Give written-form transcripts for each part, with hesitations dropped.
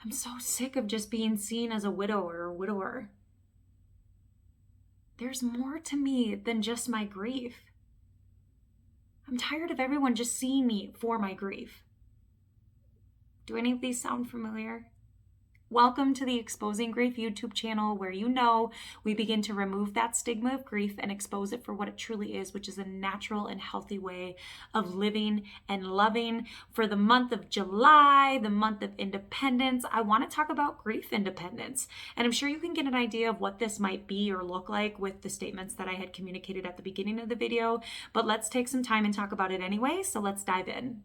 I'm so sick of just being seen as a widower or widower. There's more to me than just my grief. I'm tired of everyone just seeing me for my grief. Do any of these sound familiar? Welcome to the Exposing Grief YouTube channel, where we begin to remove that stigma of grief and expose it for what it truly is, which is a natural and healthy way of living and loving. For the month of July, the month of independence, I want to talk about grief independence. And I'm sure you can get an idea of what this might be or look like with the statements that I had communicated at the beginning of the video. But let's take some time and talk about it anyway. So let's dive in.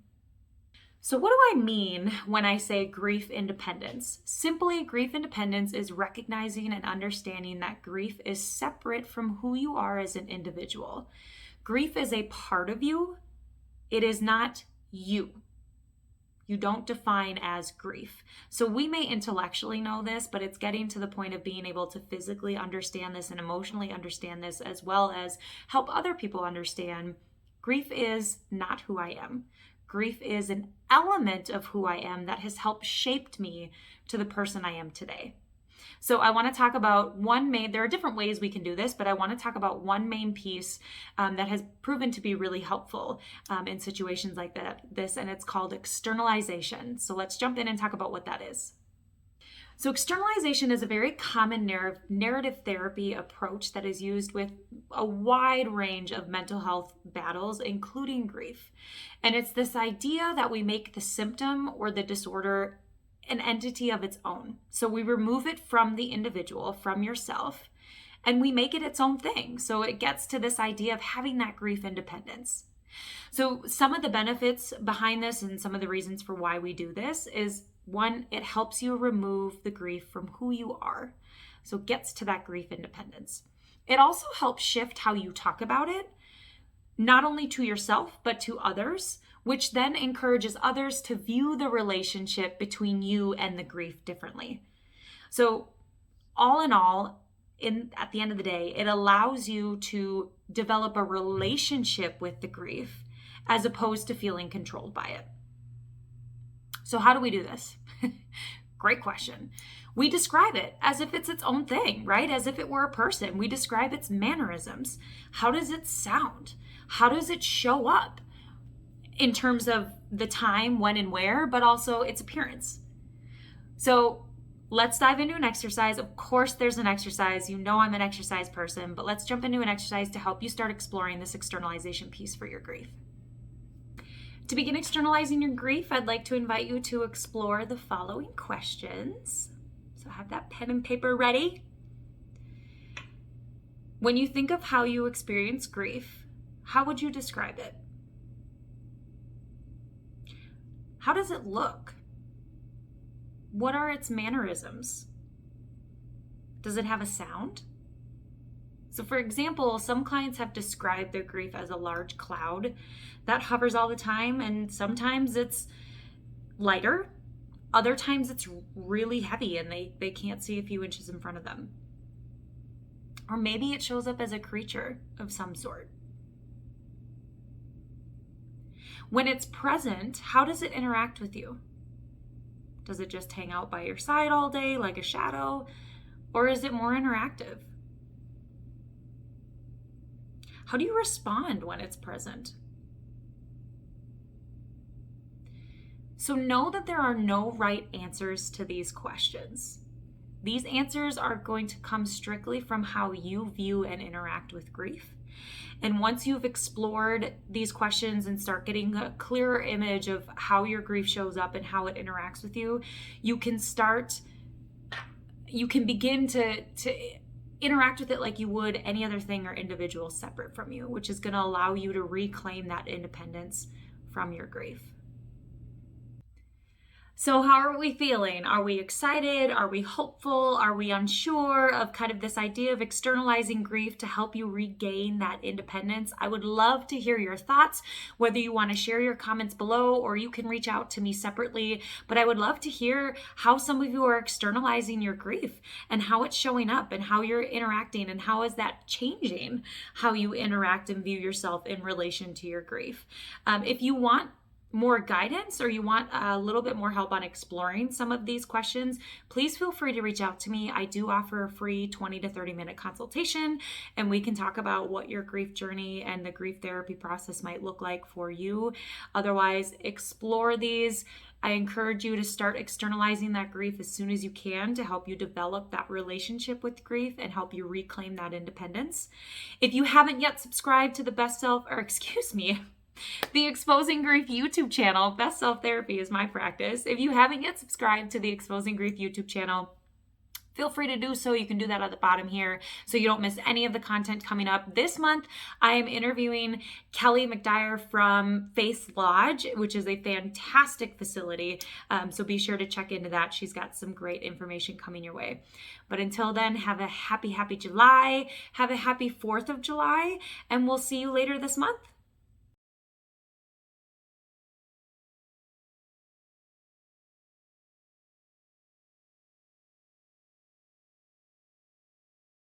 So what do I mean when I say grief independence? Simply, grief independence is recognizing and understanding that grief is separate from who you are as an individual. Grief is a part of you. It is not you. You don't define as grief. So we may intellectually know this, but it's getting to the point of being able to physically understand this and emotionally understand this, as well as help other people understand grief is not who I am. Grief is an element of who I am that has helped shaped me to the person I am today. So I want to talk about there are different ways we can do this, but I want to talk about one main piece that has proven to be really helpful in situations like this, and it's called externalization. So let's jump in and talk about what that is. So externalization is a very common narrative therapy approach that is used with a wide range of mental health battles, including grief. And it's this idea that we make the symptom or the disorder an entity of its own. So we remove it from the individual, from yourself, and we make it its own thing. So it gets to this idea of having that grief independence. So some of the benefits behind this and some of the reasons for why we do this is, one, it helps you remove the grief from who you are. So it gets to that grief independence. It also helps shift how you talk about it, not only to yourself, but to others, which then encourages others to view the relationship between you and the grief differently. So all in all, at the end of the day, it allows you to develop a relationship with the grief as opposed to feeling controlled by it. So how do we do this? Great question. We describe it as if it's its own thing, right? As if it were a person. We describe its mannerisms. How does it sound? How does it show up in terms of the time, when and where, but also its appearance? So let's dive into an exercise. Of course, there's an exercise. You know I'm an exercise person, but let's jump into an exercise to help you start exploring this externalization piece for your grief. To begin externalizing your grief, I'd like to invite you to explore the following questions. So have that pen and paper ready. When you think of how you experience grief, how would you describe it? How does it look? What are its mannerisms? Does it have a sound? So for example, some clients have described their grief as a large cloud that hovers all the time, and sometimes it's lighter. Other times it's really heavy and they can't see a few inches in front of them. Or maybe it shows up as a creature of some sort. When it's present, how does it interact with you? Does it just hang out by your side all day like a shadow? Or is it more interactive? How do you respond when it's present? So know that there are no right answers to these questions. These answers are going to come strictly from how you view and interact with grief. And once you've explored these questions and start getting a clearer image of how your grief shows up and how it interacts with you, you can begin to interact with it like you would any other thing or individual separate from you, which is going to allow you to reclaim that independence from your grief. So how are we feeling? Are we excited? Are we hopeful? Are we unsure of kind of this idea of externalizing grief to help you regain that independence? I would love to hear your thoughts, whether you want to share your comments below or you can reach out to me separately. But I would love to hear how some of you are externalizing your grief and how it's showing up and how you're interacting and how is that changing how you interact and view yourself in relation to your grief. If you want more guidance or you want a little bit more help on exploring some of these questions, please feel free to reach out to me. I do offer a free 20 to 30 minute consultation, and we can talk about what your grief journey and the grief therapy process might look like for you. Otherwise, explore these. I encourage you to start externalizing that grief as soon as you can to help you develop that relationship with grief and help you reclaim that independence. If you haven't yet subscribed to the the Exposing Grief YouTube channel, Best Self Therapy is my practice. If you haven't yet subscribed to the Exposing Grief YouTube channel, feel free to do so. You can do that at the bottom here so you don't miss any of the content coming up. This month, I am interviewing Kelly McDyer from Face Lodge, which is a fantastic facility. So be sure to check into that. She's got some great information coming your way. But until then, have a happy July. Have a happy 4th of July, and we'll see you later this month.